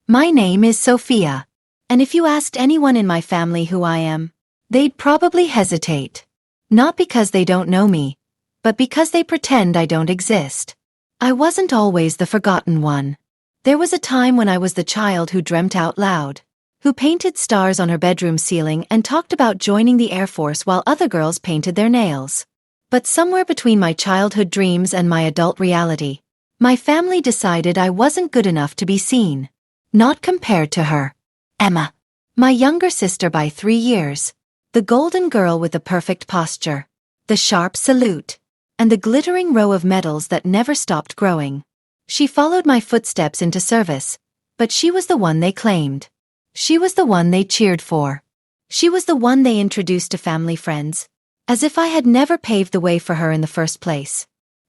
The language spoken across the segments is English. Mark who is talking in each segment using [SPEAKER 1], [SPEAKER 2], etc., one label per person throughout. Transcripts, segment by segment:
[SPEAKER 1] My name is Sophia. And if you asked anyone in my family who I am, they'd probably hesitate. Not because they don't know me, but because they pretend I don't exist. I wasn't always the forgotten one. There was a time when I was the child who dreamt out loud, who painted stars on her bedroom ceiling and talked about joining the Air Force while other girls painted their nails. But somewhere between my childhood dreams and my adult reality, my family decided I wasn't good enough to be seen. Not compared to her. Emma. My younger sister by 3 years. The golden girl with the perfect posture, the sharp salute, and the glittering row of medals that never stopped growing. She followed my footsteps into service, but she was the one they claimed. She was the one they cheered for. She was the one they introduced to family friends, as if I had never paved the way for her in the first place.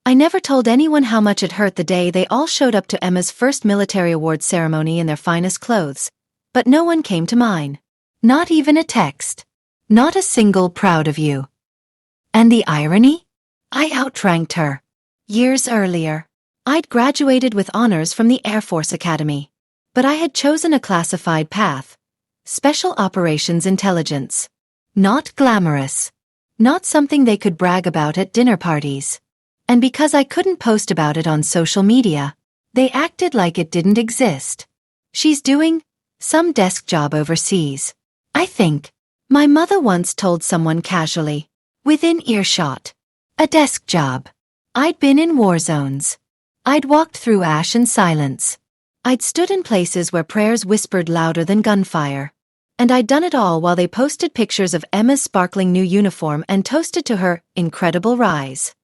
[SPEAKER 1] I never told anyone how much it hurt the day they all showed up to Emma's first military awards ceremony in their finest clothes, but no one came to mine. Not even a text. Not a single proud of you. And the irony? I outranked her. Years earlier, I'd graduated with honors from the Air Force Academy, but I had chosen a classified path. Special Operations Intelligence. Not glamorous. Not something they could brag about at dinner parties. And because I couldn't post about it on social media, they acted like it didn't exist. She's doing some desk job overseas, I think. My mother once told someone casually, within earshot. A desk job. I'd been in war zones. I'd walked through ash and silence. I'd stood in places where prayers whispered louder than gunfire. And I'd done it all while they posted pictures of Emma's sparkling new uniform and toasted to her incredible rise.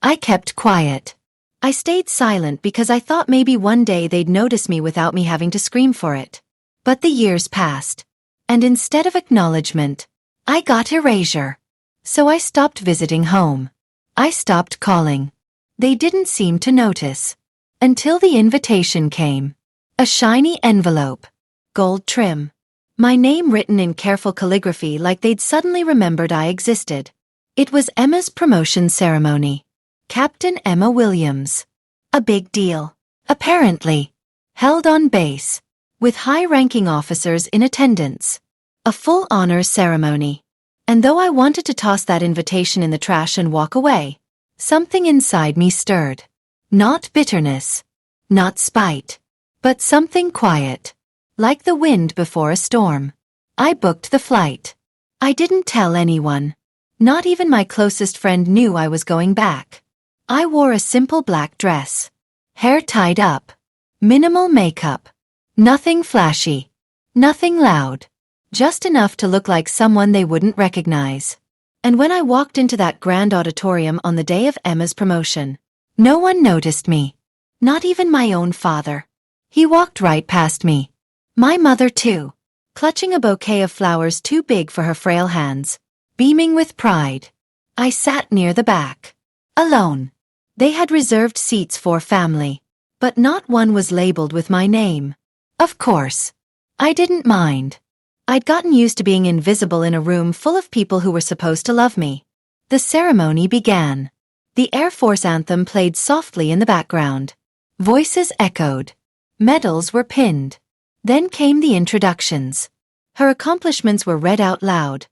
[SPEAKER 1] I kept quiet. I stayed silent because I thought maybe one day they'd notice me without me having to scream for it. But the years passed. And instead of acknowledgement, I got erasure. So I stopped visiting home. I stopped calling. They didn't seem to notice. Until the invitation came. A shiny envelope. Gold trim. My name written in careful calligraphy like they'd suddenly remembered I existed. It was Emma's promotion ceremony. Captain Emma Williams. A big deal. Apparently. Held on base. With high-ranking officers in attendance. A full honors ceremony. And though I wanted to toss that invitation in the trash and walk away, something inside me stirred. Not bitterness. Not spite. But something quiet. Like the wind before a storm. I booked the flight. I didn't tell anyone. Not even my closest friend knew I was going back. I wore a simple black dress. Hair tied up. Minimal makeup. Nothing flashy. Nothing loud. Just enough to look like someone they wouldn't recognize. And when I walked into that grand auditorium on the day of Emma's promotion, no one noticed me. Not even my own father. He walked right past me. My mother too, clutching a bouquet of flowers too big for her frail hands, beaming with pride. I sat near the back. Alone. They had reserved seats for family, but not one was labeled with my name. Of course. I didn't mind. I'd gotten used to being invisible in a room full of people who were supposed to love me. The ceremony began. The Air Force anthem played softly in the background. Voices echoed. Medals were pinned. Then came the introductions. Her accomplishments were read out loud.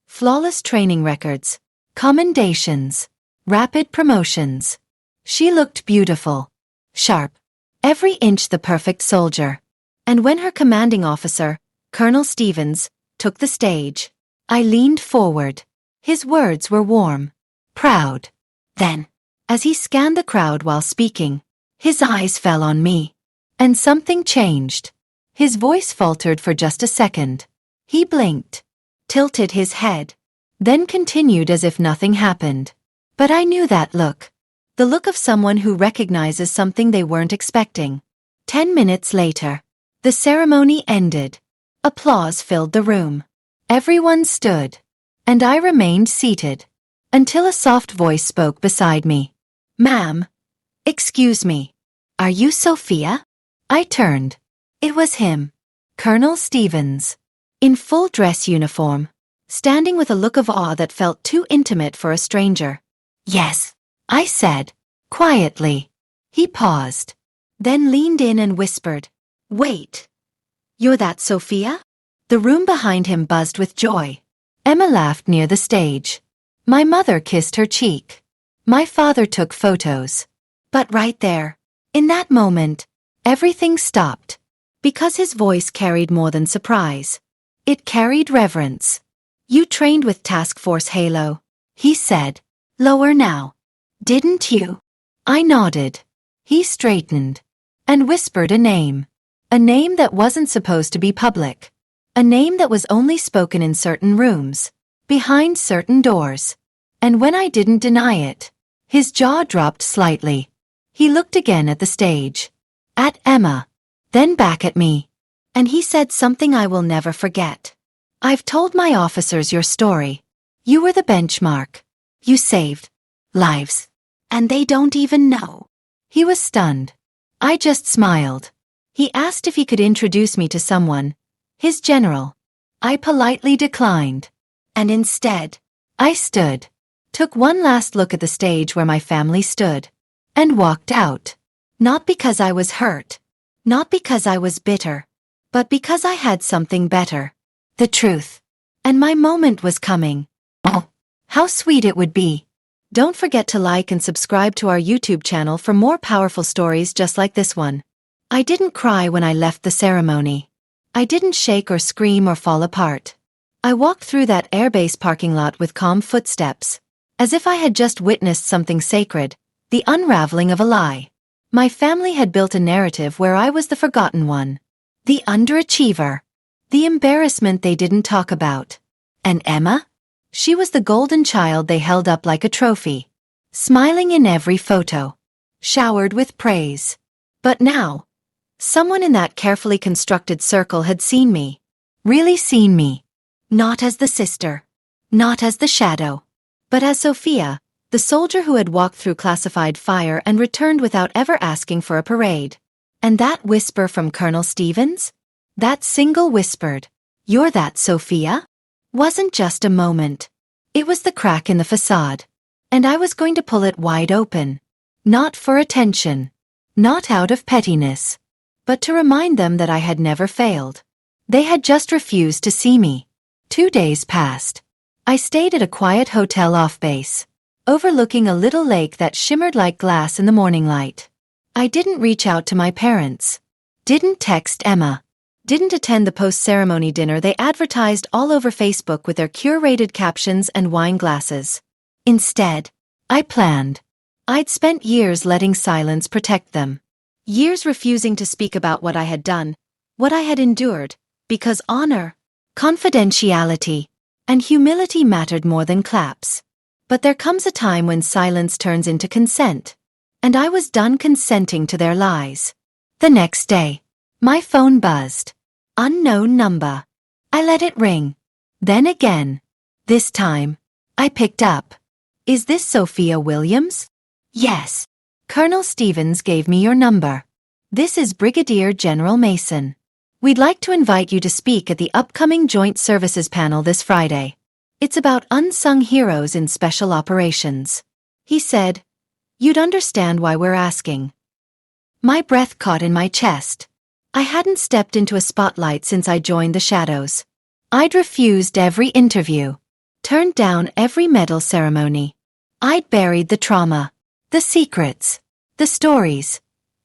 [SPEAKER 1] Flawless training records. Commendations. Rapid promotions. She looked beautiful. Sharp. Every inch the perfect soldier. And when her commanding officer, Colonel Stevens, took the stage, I leaned forward. His words were warm. Proud. Then, as he scanned the crowd while speaking, his eyes fell on me. And something changed. His voice faltered for just a second. He blinked. Tilted his head. Then continued as if nothing happened. But I knew that look. The look of someone who recognizes something they weren't expecting. 10 minutes later. The ceremony ended. Applause filled the room. Everyone stood. And I remained seated. Until a soft voice spoke beside me. Ma'am. Excuse me. Are you Sophia? I turned. It was him. Colonel Stevens. In full dress uniform. Standing with a look of awe that felt too intimate for a stranger. Yes, I said. Quietly. He paused. Then leaned in and whispered. Wait. You're that Sophia? The room behind him buzzed with joy. Emma laughed near the stage. My mother kissed her cheek. My father took photos. But right there, in that moment, everything stopped. Because his voice carried more than surprise. It carried reverence. You trained with Task Force Halo, he said. Lower now. Didn't you? I nodded. He straightened. And whispered a name. A name that wasn't supposed to be public. A name that was only spoken in certain rooms. Behind certain doors. And when I didn't deny it, his jaw dropped slightly. He looked again at the stage. At Emma. Then back at me. And he said something I will never forget. I've told my officers your story. You were the benchmark. You saved lives. And they don't even know. He was stunned. I just smiled. He asked if he could introduce me to someone. His general. I politely declined. And instead, I stood. Took one last look at the stage where my family stood. And walked out. Not because I was hurt. Not because I was bitter. But because I had something better. The truth. And my moment was coming. Oh, how sweet it would be. Don't forget to like and subscribe to our YouTube channel for more powerful stories just like this one. I didn't cry when I left the ceremony. I didn't shake or scream or fall apart. I walked through that airbase parking lot with calm footsteps. As if I had just witnessed something sacred. The unraveling of a lie. My family had built a narrative where I was the forgotten one. The underachiever. The embarrassment they didn't talk about. And Emma? She was the golden child they held up like a trophy. Smiling in every photo. Showered with praise. But now, someone in that carefully constructed circle had seen me. Really seen me. Not as the sister. Not as the shadow. But as Sophia, the soldier who had walked through classified fire and returned without ever asking for a parade. And that whisper from Colonel Stevens? That single whispered, "You're that Sophia?" Wasn't just a moment. It was the crack in the facade. And I was going to pull it wide open. Not for attention. Not out of pettiness. But to remind them that I had never failed. They had just refused to see me. 2 days passed. I stayed at a quiet hotel off base, overlooking a little lake that shimmered like glass in the morning light. I didn't reach out to my parents. Didn't text Emma. Didn't attend the post-ceremony dinner they advertised all over Facebook with their curated captions and wine glasses. Instead, I planned. I'd spent years letting silence protect them. Years refusing to speak about what I had done, what I had endured, because honor, confidentiality, and humility mattered more than claps. But there comes a time when silence turns into consent. And I was done consenting to their lies. The next day, my phone buzzed. Unknown number. I let it ring. Then again. This time, I picked up. Is this Sophia Williams? Yes. Colonel Stevens gave me your number. This is Brigadier General Mason. We'd like to invite you to speak at the upcoming Joint Services panel this Friday. It's about unsung heroes in special operations. He said, "You'd understand why we're asking." My breath caught in my chest. I hadn't stepped into a spotlight since I joined the shadows. I'd refused every interview. Turned down every medal ceremony. I'd buried the trauma. The secrets. The stories.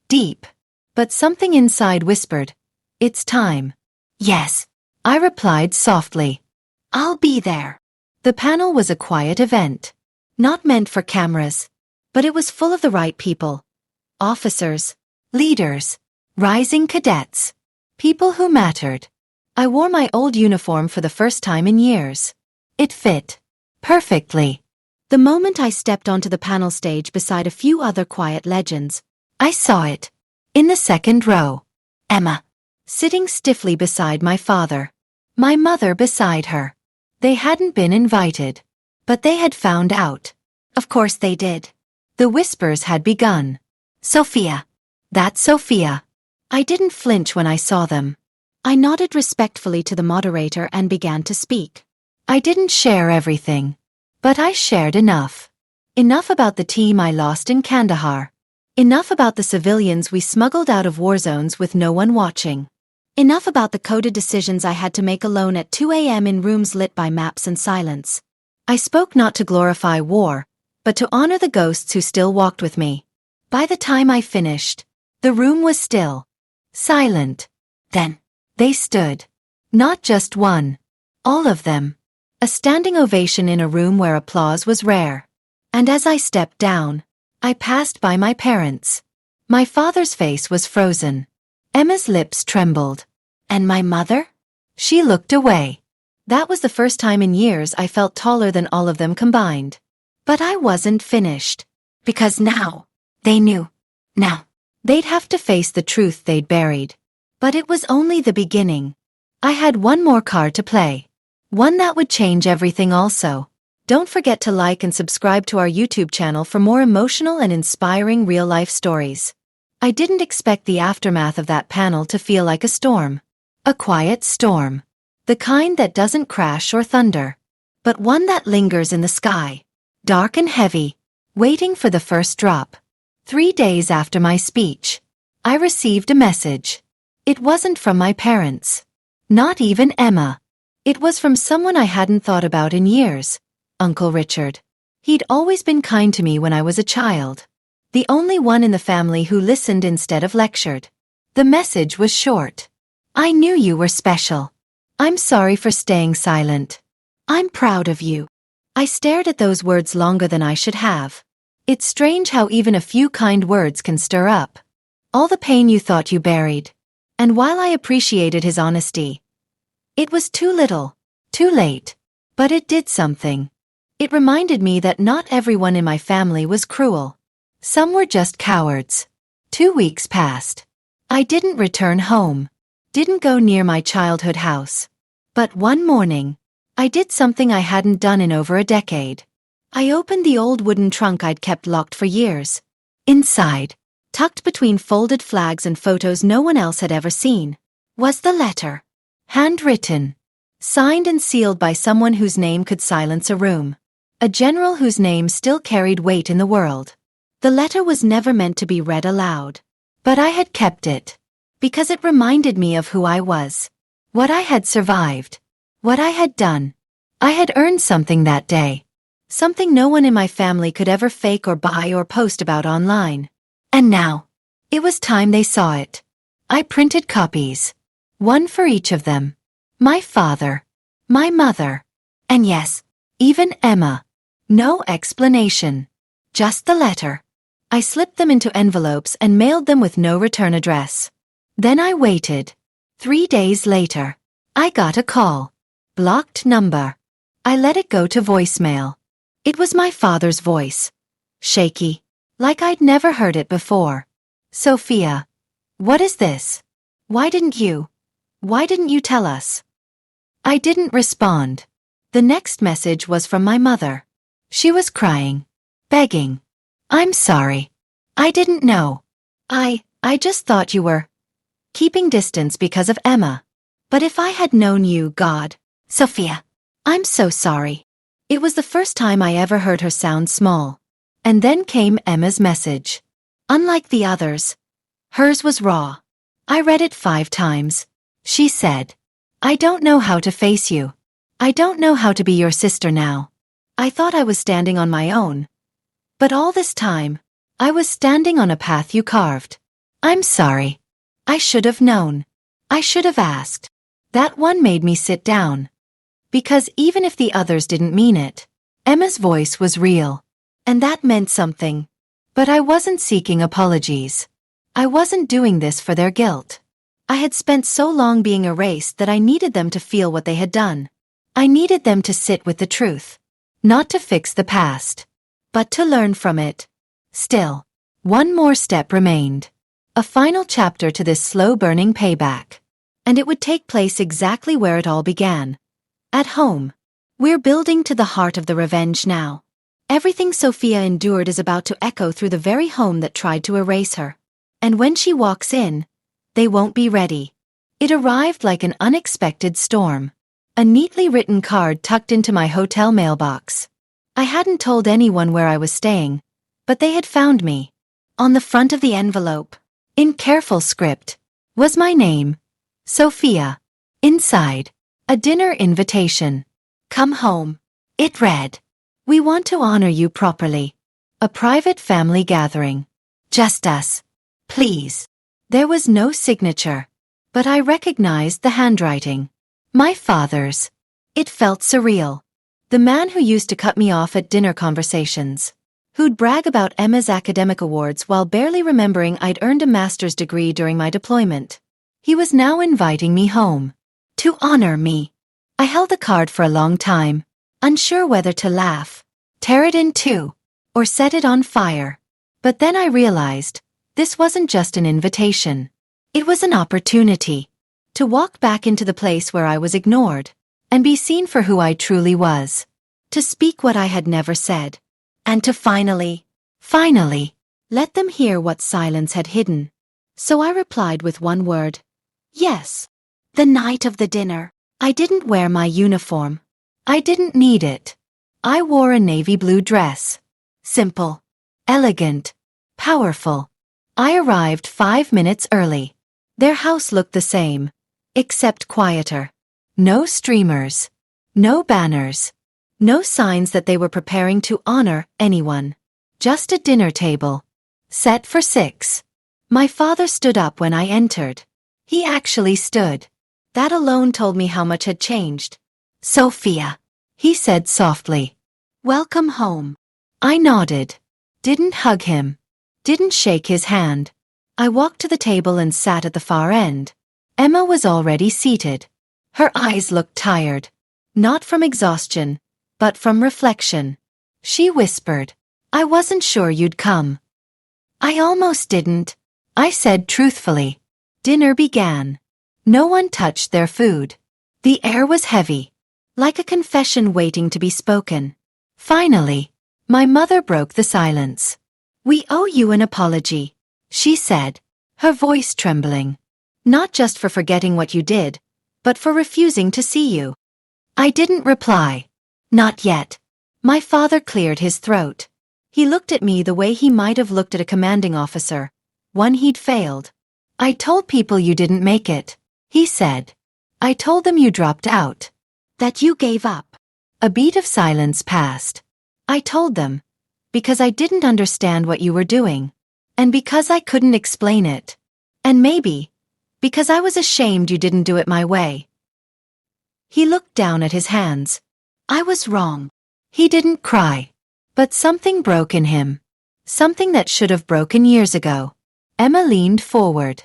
[SPEAKER 1] Deep. But something inside whispered, "It's time." "Yes," I replied softly. "I'll be there." The panel was a quiet event. Not meant for cameras. But it was full of the right people. Officers. Leaders. Rising cadets. People who mattered. I wore my old uniform for the first time in years. It fit. Perfectly. The moment I stepped onto the panel stage beside a few other quiet legends, I saw it. In the second row. Emma. Sitting stiffly beside my father. My mother beside her. They hadn't been invited. But they had found out. Of course they did. The whispers had begun. "Sophia. That's Sophia." I didn't flinch when I saw them. I nodded respectfully to the moderator and began to speak. I didn't share everything. But I shared enough. Enough about the team I lost in Kandahar. Enough about the civilians we smuggled out of war zones with no one watching. Enough about the coded decisions I had to make alone at 2 a.m. in rooms lit by maps and silence. I spoke not to glorify war, but to honor the ghosts who still walked with me. By the time I finished, the room was still. Silent. Then, they stood. Not just one. All of them. A standing ovation in a room where applause was rare. And as I stepped down, I passed by my parents. My father's face was frozen. Emma's lips trembled. And my mother? She looked away. That was the first time in years I felt taller than all of them combined. But I wasn't finished. Because now, they knew. Now, they'd have to face the truth they'd buried. But it was only the beginning. I had one more card to play. One that would change everything also. Don't forget to like and subscribe to our YouTube channel for more emotional and inspiring real-life stories. I didn't expect the aftermath of that panel to feel like a storm. A quiet storm. The kind that doesn't crash or thunder. But one that lingers in the sky. Dark and heavy. Waiting for the first drop. 3 days after my speech, I received a message. It wasn't from my parents. Not even Emma. It was from someone I hadn't thought about in years. Uncle Richard. He'd always been kind to me when I was a child. The only one in the family who listened instead of lectured. The message was short. I knew you were special. I'm sorry for staying silent. I'm proud of you. I stared at those words longer than I should have. It's strange how even a few kind words can stir up all the pain you thought you buried. And while I appreciated his honesty, it was too little, too late. But it did something. It reminded me that not everyone in my family was cruel. Some were just cowards. 2 weeks passed. I didn't return home. Didn't go near my childhood house. But one morning, I did something I hadn't done in over a decade. I opened the old wooden trunk I'd kept locked for years. Inside, tucked between folded flags and photos no one else had ever seen, was the letter. Handwritten. Signed and sealed by someone whose name could silence a room. A general whose name still carried weight in the world. The letter was never meant to be read aloud. But I had kept it. Because it reminded me of who I was. What I had survived. What I had done. I had earned something that day. Something no one in my family could ever fake or buy or post about online. And now, it was time they saw it. I printed copies. One for each of them. My father. My mother. And yes, even Emma. No explanation. Just the letter. I slipped them into envelopes and mailed them with no return address. Then I waited. 3 days later, I got a call. Blocked number. I let it go to voicemail. It was my father's voice. Shaky. Like I'd never heard it before. Sophia. What is this? Why didn't you tell us? I didn't respond. The next message was from my mother. She was crying. Begging. I'm sorry. I didn't know. I just thought you were keeping distance because of Emma. But if I had known you, God. Sophia. I'm so sorry. It was the first time I ever heard her sound small. And then came Emma's message. Unlike the others, hers was raw. I read it 5 times. She said, I don't know how to face you. I don't know how to be your sister now. I thought I was standing on my own. But all this time, I was standing on a path you carved. I'm sorry. I should have known. I should have asked. That one made me sit down. Because even if the others didn't mean it, Emma's voice was real. And that meant something. But I wasn't seeking apologies. I wasn't doing this for their guilt. I had spent so long being erased that I needed them to feel what they had done. I needed them to sit with the truth. Not to fix the past, but to learn from it. Still, one more step remained. A final chapter to this slow-burning payback. And it would take place exactly where it all began. At home. We're building to the heart of the revenge now. Everything Sophia endured is about to echo through the very home that tried to erase her. And when she walks in, they won't be ready. It arrived like an unexpected storm. A neatly written card tucked into my hotel mailbox. I hadn't told anyone where I was staying, but they had found me. On the front of the envelope, in careful script, was my name, Sophia. Inside, a dinner invitation. Come home. It read, "We want to honor you properly. A private family gathering. Just us. Please." There was no signature, but I recognized the handwriting. My father's. It felt surreal. The man who used to cut me off at dinner conversations, who'd brag about Emma's academic awards while barely remembering I'd earned a master's degree during my deployment. He was now inviting me home. To honor me. I held the card for a long time, unsure whether to laugh, tear it in two, or set it on fire. But then I realized, this wasn't just an invitation. It was an opportunity to walk back into the place where I was ignored, and be seen for who I truly was. To speak what I had never said. And to finally, let them hear what silence had hidden. So I replied with one word. Yes. The night of the dinner, I didn't wear my uniform. I didn't need it. I wore a navy blue dress. Simple, elegant, powerful. I arrived 5 minutes early. Their house looked the same, except quieter. No streamers. No banners. No signs that they were preparing to honor anyone. Just a dinner table. Set for 6. My father stood up when I entered. He actually stood. That alone told me how much had changed. "Sophia," he said softly. "Welcome home." I nodded. Didn't hug him. Didn't shake his hand. I walked to the table and sat at the far end. Emma was already seated. Her eyes looked tired. Not from exhaustion, but from reflection. She whispered, "I wasn't sure you'd come." "I almost didn't," I said truthfully. Dinner began. No one touched their food. The air was heavy, like a confession waiting to be spoken. Finally, my mother broke the silence. "We owe you an apology," she said, her voice trembling. "Not just for forgetting what you did, but for refusing to see you." I didn't reply. Not yet. My father cleared his throat. He looked at me the way he might have looked at a commanding officer, one he'd failed. "I told people you didn't make it," he said. "I told them you dropped out. That you gave up." A beat of silence passed. "I told them, because I didn't understand what you were doing. And because I couldn't explain it. And maybe, because I was ashamed you didn't do it my way." He looked down at his hands. I was wrong. He didn't cry. But something broke in him. Something that should have broken years ago. Emma leaned forward.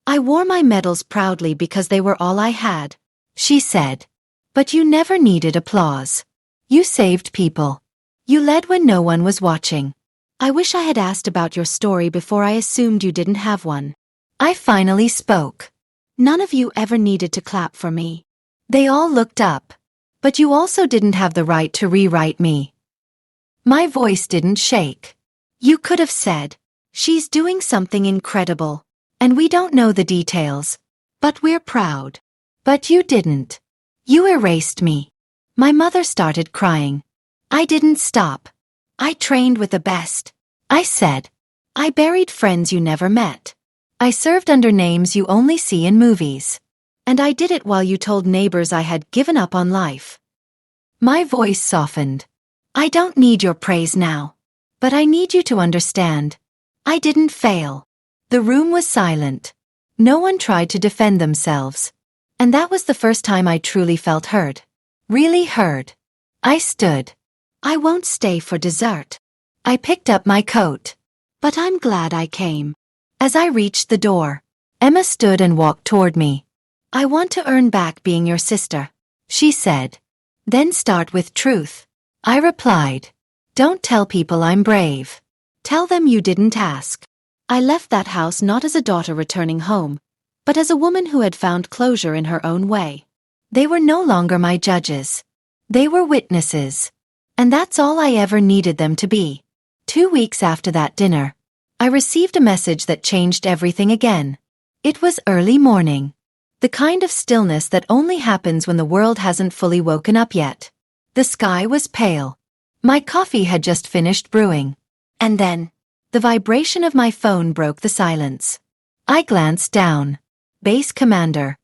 [SPEAKER 1] "I wore my medals proudly because they were all I had," she said. "But you never needed applause. You saved people. You led when no one was watching. I wish I had asked about your story before I assumed you didn't have one." I finally spoke. "None of you ever needed to clap for me." They all looked up. "But you also didn't have the right to rewrite me." My voice didn't shake. "You could have said, 'She's doing something incredible, and we don't know the details, but we're proud.' But you didn't. You erased me." My mother started crying. I didn't stop. "I trained with the best," I said. "I buried friends you never met. I served under names you only see in movies. And I did it while you told neighbors I had given up on life." My voice softened. "I don't need your praise now. But I need you to understand. I didn't fail." The room was silent. No one tried to defend themselves. And that was the first time I truly felt heard. Really heard. I stood. "I won't stay for dessert." I picked up my coat. "But I'm glad I came." As I reached the door, Emma stood and walked toward me. "I want to earn back being your sister," she said. "Then start with truth." I replied. "Don't tell people I'm brave. Tell them you didn't ask." I left that house not as a daughter returning home, but as a woman who had found closure in her own way. They were no longer my judges. They were witnesses. And that's all I ever needed them to be. 2 weeks after that dinner, I received a message that changed everything again. It was early morning. The kind of stillness that only happens when the world hasn't fully woken up yet. The sky was pale. My coffee had just finished brewing. And then, The vibration of my phone broke the silence. I glanced down. Base Commander.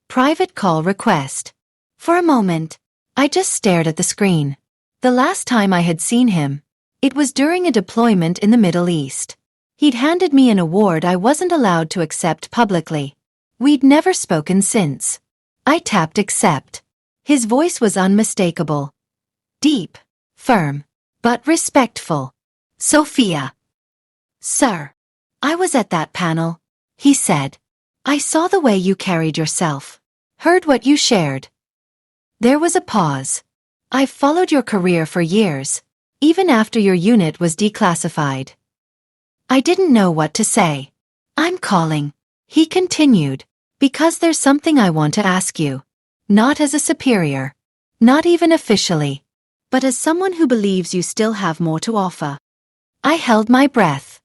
[SPEAKER 1] Private call request. For a moment, I just stared at the screen. The last time I had seen him, it was during a deployment in the Middle East. He'd handed me an award I wasn't allowed to accept publicly. We'd never spoken since. I tapped accept. His voice was unmistakable. Deep, firm, but respectful. Sophia. Sir. I was at that panel, he said. I saw the way you carried yourself. Heard what you shared. There was a pause. I've followed your career for years, even after your unit was declassified. I didn't know what to say. I'm calling, he continued, because there's something I want to ask you. Not as a superior. Not even officially. But as someone who believes you still have more to offer. I held my breath.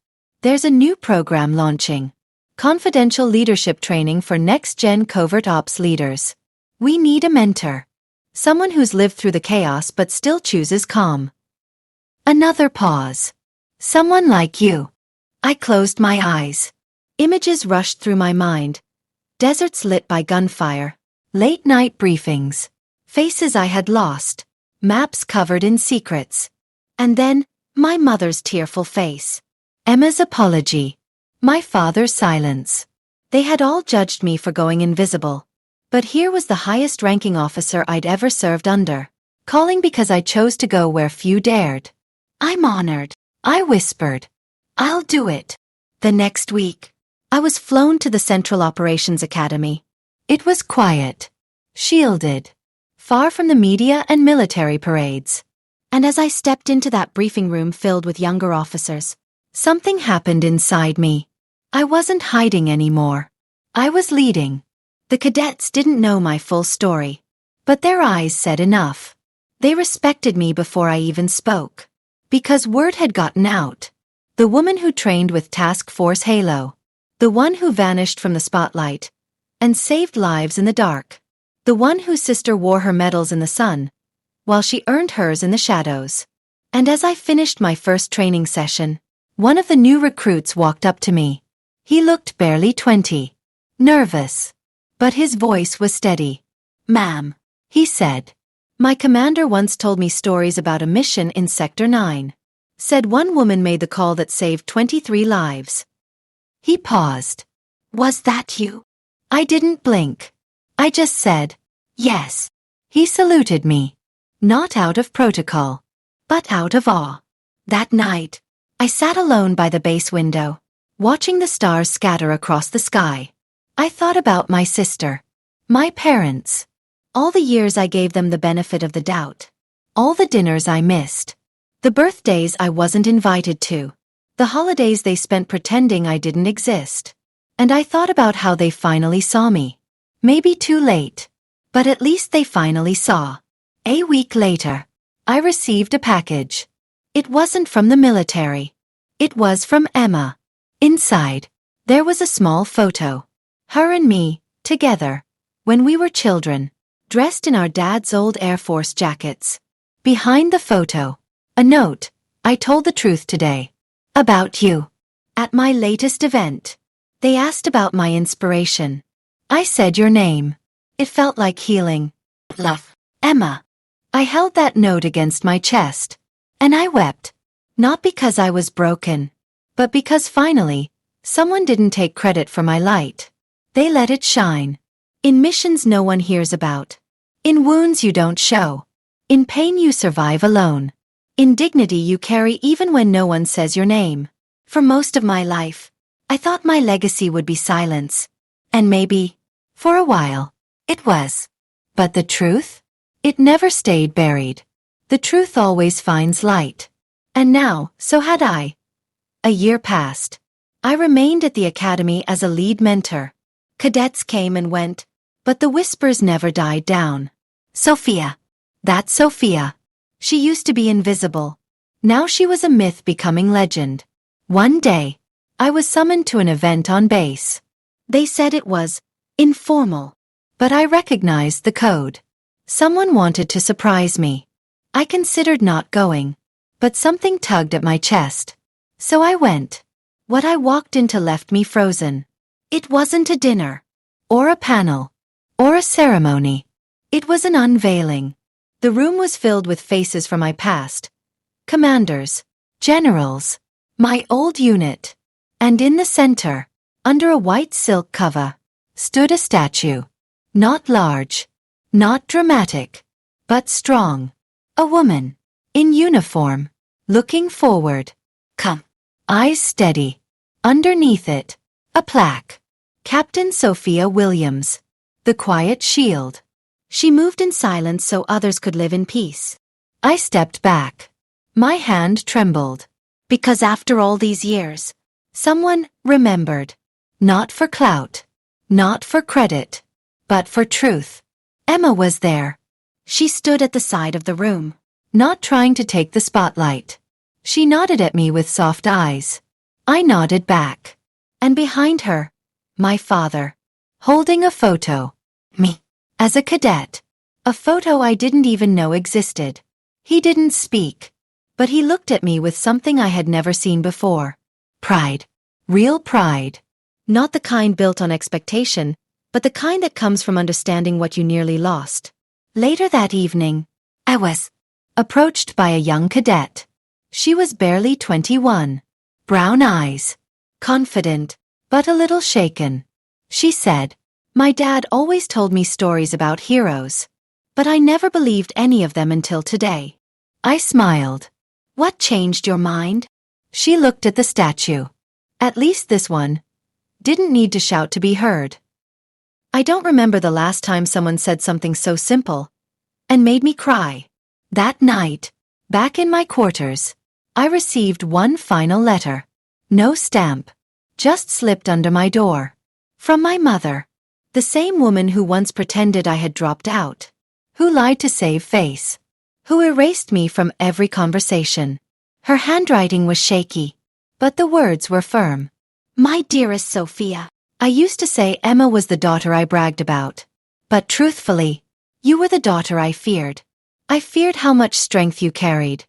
[SPEAKER 1] There's a new program launching. Confidential leadership training for next-gen covert ops leaders. We need a mentor. Someone who's lived through the chaos but still chooses calm. Another pause. Someone like you. I closed my eyes. Images rushed through my mind. Deserts lit by gunfire. Late-night briefings. Faces I had lost. Maps covered in secrets. And then, my mother's tearful face. Emma's apology. My father's silence. They had all judged me for going invisible. But here was the highest-ranking officer I'd ever served under, calling because I chose to go where few dared. I'm honored, I whispered. I'll do it. The next week, I was flown to the Central Operations Academy. It was quiet, shielded, far from the media and military parades. And as I stepped into that briefing room filled with younger officers, something happened inside me. I wasn't hiding anymore. I was leading. The cadets didn't know my full story, but their eyes said enough. They respected me before I even spoke. Because word had gotten out. The woman who trained with Task Force Halo. The one who vanished from the spotlight and saved lives in the dark. The one whose sister wore her medals in the sun, while she earned hers in the shadows. And as I finished my first training session, one of the new recruits walked up to me. He looked barely 20. Nervous. But his voice was steady. Ma'am, he said. My commander once told me stories about a mission in Sector 9. Said one woman made the call that saved 23 lives. He paused. Was that you? I didn't blink. I just said, yes. He saluted me. Not out of protocol, but out of awe. That night, I sat alone by the base window, watching the stars scatter across the sky. I thought about my sister, my parents, all the years I gave them the benefit of the doubt, all the dinners I missed, the birthdays I wasn't invited to, the holidays they spent pretending I didn't exist. And I thought about how they finally saw me. Maybe too late, but at least they finally saw. A week later, I received a package. It wasn't from the military. It was from Emma. Inside, there was a small photo. Her and me, together, when we were children, dressed in our dad's old Air Force jackets. Behind the photo, a note. I told the truth today. About you. At my latest event. They asked about my inspiration. I said your name. It felt like healing. Love. Emma. I held that note against my chest. And I wept. Not because I was broken, but because finally, someone didn't take credit for my light. They let it shine. In missions no one hears about. In wounds you don't show. In pain you survive alone. In dignity you carry even when no one says your name. For most of my life, I thought my legacy would be silence. And maybe, for a while, it was. But the truth? It never stayed buried. The truth always finds light. And now, so had I. A year passed. I remained at the academy as a lead mentor. Cadets came and went, but the whispers never died down. Sophia. That's Sophia. She used to be invisible. Now she was a myth becoming legend. One day, I was summoned to an event on base. They said it was informal, but I recognized the code. Someone wanted to surprise me. I considered not going, but something tugged at my chest. So I went. What I walked into left me frozen. It wasn't a dinner, or a panel, or a ceremony. It was an unveiling. The room was filled with faces from my past. Commanders, generals, my old unit. And in the center, under a white silk cover, stood a statue. Not large, not dramatic, but strong. A woman, in uniform, looking forward. Come. Eyes steady. Underneath it, a plaque. Captain Sophia Williams. The Quiet Shield. She moved in silence so others could live in peace. I stepped back. My hand trembled. Because after all these years, someone remembered. Not for clout. Not for credit. But for truth. Emma was there. She stood at the side of the room, not trying to take the spotlight. She nodded at me with soft eyes. I nodded back. And behind her, my father, holding a photo. Me. As a cadet. A photo I didn't even know existed. He didn't speak. But he looked at me with something I had never seen before. Pride. Real pride. Not the kind built on expectation, but the kind that comes from understanding what you nearly lost. Later that evening, I was approached by a young cadet. She was barely 21. Brown eyes. Confident, but a little shaken. She said, "My dad always told me stories about heroes. But I never believed any of them until today." I smiled. "What changed your mind?" She looked at the statue. At least this one didn't need to shout to be heard. I don't remember the last time someone said something so simple and made me cry. That night, back in my quarters, I received one final letter. No stamp. Just slipped under my door. From my mother. The same woman who once pretended I had dropped out. Who lied to save face. Who erased me from every conversation. Her handwriting was shaky, but the words were firm. "My dearest Sophia, I used to say Emma was the daughter I bragged about. But truthfully, you were the daughter I feared. I feared how much strength you carried.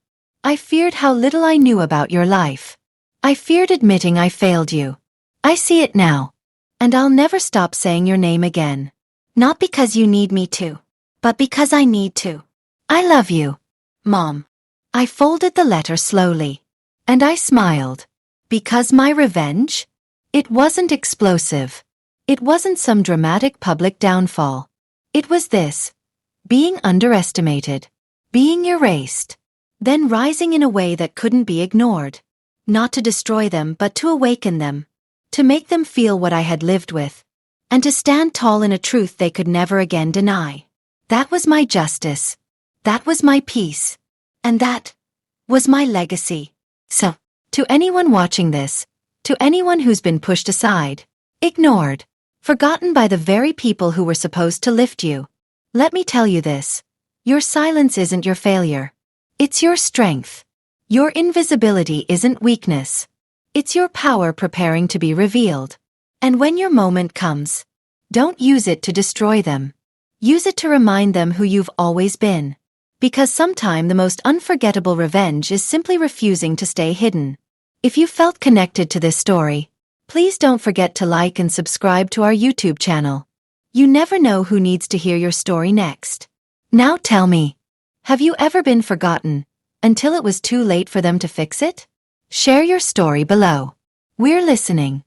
[SPEAKER 1] I feared how little I knew about your life. I feared admitting I failed you. I see it now. And I'll never stop saying your name again. Not because you need me to, but because I need to. I love you, Mom." I folded the letter slowly. And I smiled. Because my revenge? It wasn't explosive. It wasn't some dramatic public downfall. It was this. Being underestimated. Being erased. Then rising in a way that couldn't be ignored. Not to destroy them, but to awaken them. To make them feel what I had lived with. And to stand tall in a truth they could never again deny. That was my justice. That was my peace. And that was my legacy. So, to anyone watching this, to anyone who's been pushed aside, ignored, forgotten by the very people who were supposed to lift you, let me tell you this. Your silence isn't your failure. It's your strength. Your invisibility isn't weakness. It's your power preparing to be revealed. And when your moment comes, don't use it to destroy them. Use it to remind them who you've always been. Because sometime the most unforgettable revenge is simply refusing to stay hidden. If you felt connected to this story, please don't forget to like and subscribe to our YouTube channel. You never know who needs to hear your story next. Now tell me, have you ever been forgotten until it was too late for them to fix it? Share your story below. We're listening.